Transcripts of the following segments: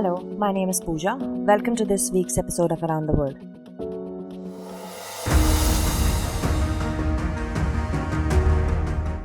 Hello, my name is Pooja. Welcome to this week's episode of Around the World.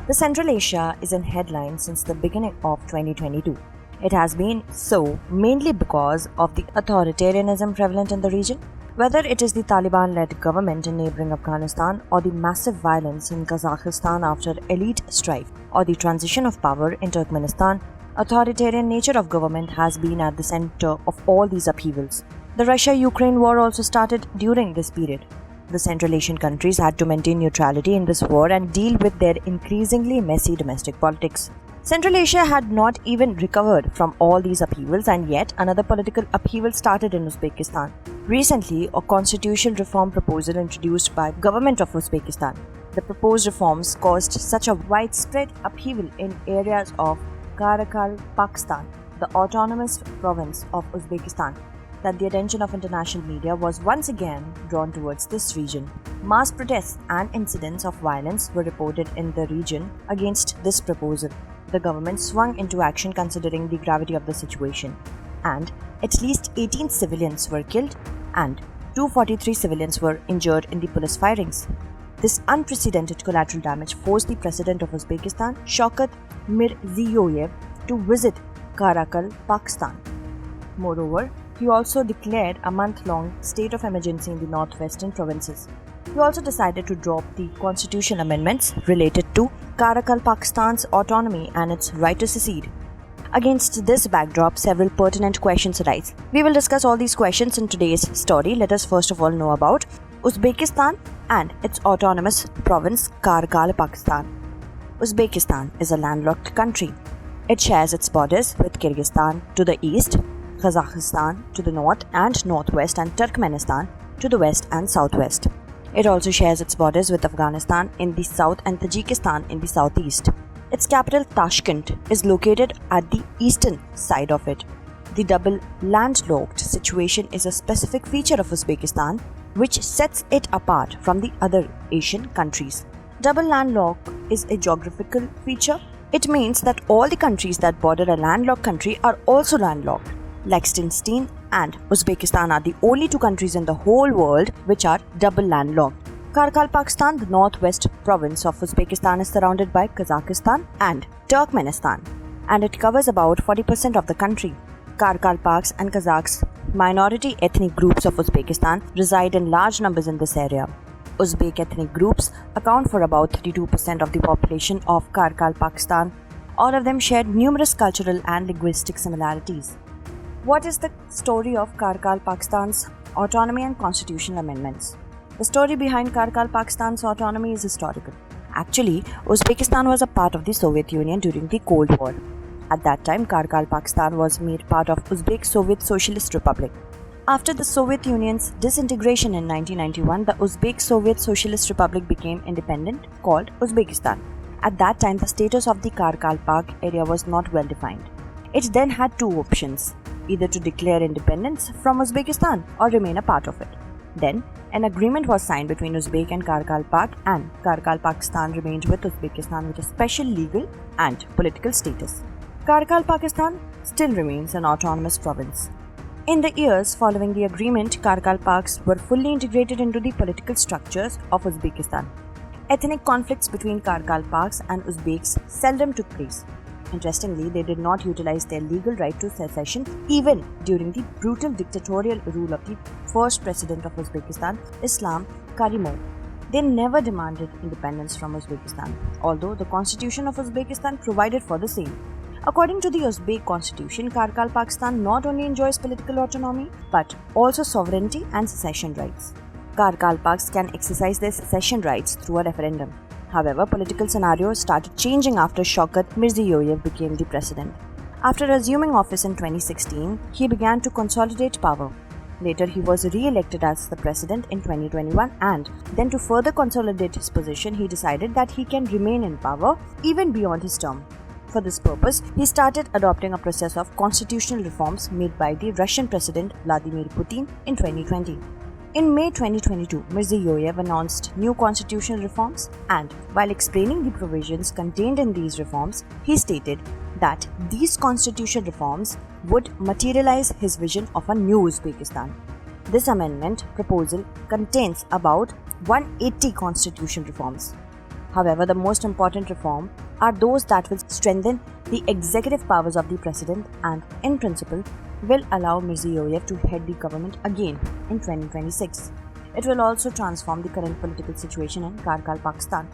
The Central Asia is in headlines since the beginning of 2022. It has been so mainly because of the authoritarianism prevalent in the region, whether it is the Taliban-led government in neighboring Afghanistan or the massive violence in Kazakhstan after elite strife or the transition of power in Turkmenistan. Authoritarian nature of government has been at the center of all these upheavals. The Russia-Ukraine war also started during this period. The Central Asian countries had to maintain neutrality in this war and deal with their increasingly messy domestic politics. Central Asia had not even recovered from all these upheavals, and yet another political upheaval started in Uzbekistan. Recently, a constitutional reform proposal introduced by Government of Uzbekistan. The proposed reforms caused such a widespread upheaval in areas of Karakalpakstan, the autonomous province of Uzbekistan, that the attention of international media was once again drawn towards this region. Mass protests and incidents of violence were reported in the region against this proposal. The government swung into action considering the gravity of the situation, and at least 18 civilians were killed and 243 civilians were injured in the police firings. This unprecedented collateral damage forced the president of Uzbekistan, Shavkat Mirziyoyev, to visit Karakalpakstan. Moreover, he also declared a month-long state of emergency in the northwestern provinces. He also decided to drop the constitutional amendments related to Karakalpakstan's autonomy and its right to secede. Against this backdrop, several pertinent questions arise. We will discuss all these questions in today's story. Let us first of all know about Uzbekistan and its autonomous province Karakalpakstan. Uzbekistan is a landlocked country. It shares its borders with Kyrgyzstan to the east, Kazakhstan to the north and northwest, and Turkmenistan to the west and southwest. It also shares its borders with Afghanistan in the south and Tajikistan in the southeast. Its capital, Tashkent, is located at the eastern side of it. The double landlocked situation is a specific feature of Uzbekistan, which sets it apart from the other Asian countries. Double landlock is a geographical feature. It means that all the countries that border a landlocked country are also landlocked. Liechtenstein and Uzbekistan are the only two countries in the whole world which are double landlocked. Karakalpakstan, the northwest province of Uzbekistan, is surrounded by Kazakhstan and Turkmenistan, and it covers about 40% of the country. Karakalpaks and Kazakhs, minority ethnic groups of Uzbekistan, reside in large numbers in this area. Uzbek ethnic groups account for about 32% of the population of Karakalpakstan. All of them share numerous cultural and linguistic similarities. What is the story of Karakalpakstan's autonomy and constitutional amendments? The story behind Karakalpakstan's autonomy is historical. Actually, Uzbekistan was a part of the Soviet Union during the Cold War. At that time, Karakalpakstan was made part of Uzbek Soviet Socialist Republic. After the Soviet Union's disintegration in 1991, the Uzbek Soviet Socialist Republic became independent, called Uzbekistan. At that time, the status of the Karakalpak area was not well defined. It then had two options, either to declare independence from Uzbekistan or remain a part of it. Then, an agreement was signed between Uzbek and Karakalpak, and Karakalpakstan remained with Uzbekistan with a special legal and political status. Karakalpakstan still remains an autonomous province. In the years following the agreement, Karakalpaks were fully integrated into the political structures of Uzbekistan. Ethnic conflicts between Karakalpaks and Uzbeks seldom took place. Interestingly, they did not utilize their legal right to secession even during the brutal dictatorial rule of the first president of Uzbekistan, Islam Karimov. They never demanded independence from Uzbekistan, although the constitution of Uzbekistan provided for the same. According to the Uzbek constitution, Karakalpakstan not only enjoys political autonomy but also sovereignty and secession rights. Karakalpaks can exercise their secession rights through a referendum. However, political scenarios started changing after Shavkat Mirziyoyev became the president. After assuming office in 2016, he began to consolidate power. Later, he was re-elected as the president in 2021, and then to further consolidate his position, he decided that he can remain in power even beyond his term. For this purpose, he started adopting a process of constitutional reforms made by the Russian President Vladimir Putin in 2020. In May 2022, Mirziyoyev announced new constitutional reforms, and while explaining the provisions contained in these reforms, he stated that these constitutional reforms would materialize his vision of a new Uzbekistan. This amendment proposal contains about 180 constitutional reforms. However, the most important reform are those that will strengthen the executive powers of the president and, in principle, will allow Mirziyoyev to head the government again in 2026. It will also transform the current political situation in Karakalpakstan.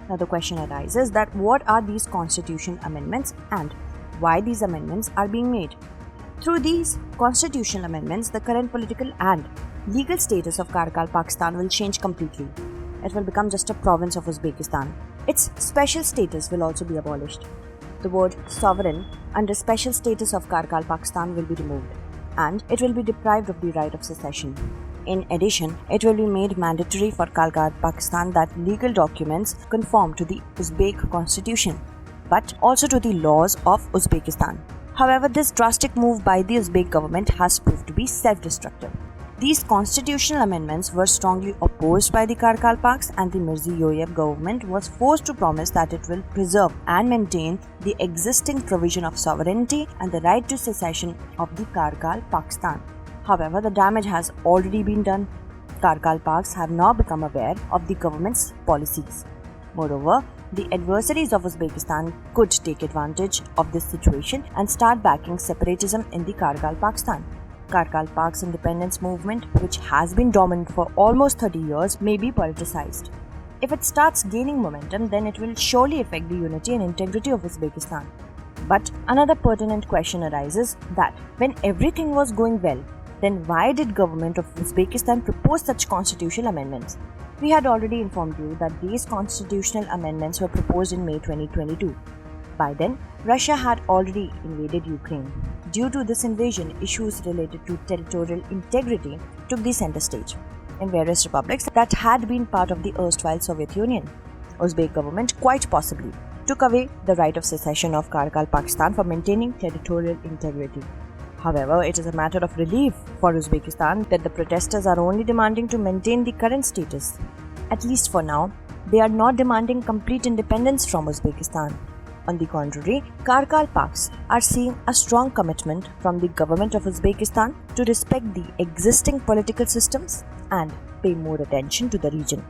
Now the question arises that what are these constitutional amendments and why these amendments are being made. Through these constitutional amendments, the current political and legal status of Karakalpakstan will change completely. It will become just a province of Uzbekistan. Its special status will also be abolished. The word sovereign under special status of Karakalpakstan will be removed, and it will be deprived of the right of secession. In addition, it will be made mandatory for Karakalpakstan that legal documents conform to the Uzbek constitution, but also to the laws of Uzbekistan. However, this drastic move by the Uzbek government has proved to be self-destructive. These constitutional amendments were strongly opposed by the Karakalpaks, and the Mirziyoyev government was forced to promise that it will preserve and maintain the existing provision of sovereignty and the right to secession of the Karakalpakstan. However, the damage has already been done. Karakalpaks have now become aware of the government's policies. Moreover, the adversaries of Uzbekistan could take advantage of this situation and start backing separatism in the Karakalpakstan. Karakalpaks independence movement, which has been dormant for almost 30 years, may be politicized. If it starts gaining momentum, then it will surely affect the unity and integrity of Uzbekistan. But another pertinent question arises that when everything was going well, then why did Government of Uzbekistan propose such constitutional amendments? We had already informed you that these constitutional amendments were proposed in May 2022. By then, Russia had already invaded Ukraine. Due to this invasion, issues related to territorial integrity took the center stage in various republics that had been part of the erstwhile Soviet Union. Uzbek government quite possibly took away the right of secession of Karakalpakstan for maintaining territorial integrity. However, it is a matter of relief for Uzbekistan that the protesters are only demanding to maintain the current status. At least for now, they are not demanding complete independence from Uzbekistan. On the contrary, Karakalpaks are seeing a strong commitment from the Government of Uzbekistan to respect the existing political systems and pay more attention to the region.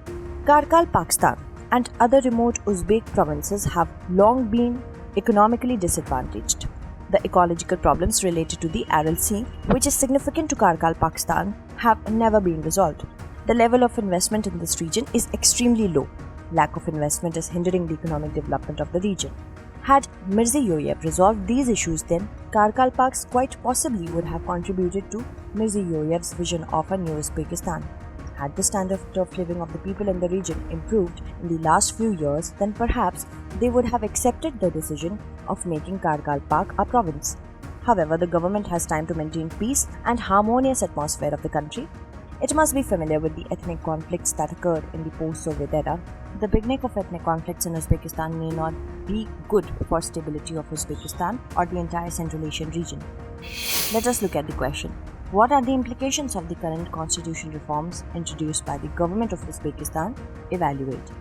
Karakalpakstan and other remote Uzbek provinces have long been economically disadvantaged. The ecological problems related to the Aral Sea, which is significant to Karakalpakstan, have never been resolved. The level of investment in this region is extremely low. Lack of investment is hindering the economic development of the region. Had Mirziyoyev resolved these issues, then Karakalpaks quite possibly would have contributed to Mirziyoyev's vision of a new Uzbekistan. Had the standard of living of the people in the region improved in the last few years, then perhaps they would have accepted the decision of making Karakalpak a province. However, the government has time to maintain peace and harmonious atmosphere of the country. It must be familiar with the ethnic conflicts that occurred in the post-Soviet era. The beginning of ethnic conflicts in Uzbekistan may not be good for stability of Uzbekistan or the entire Central Asian region. Let us look at the question. What are the implications of the current constitutional reforms introduced by the Government of Uzbekistan? Evaluate.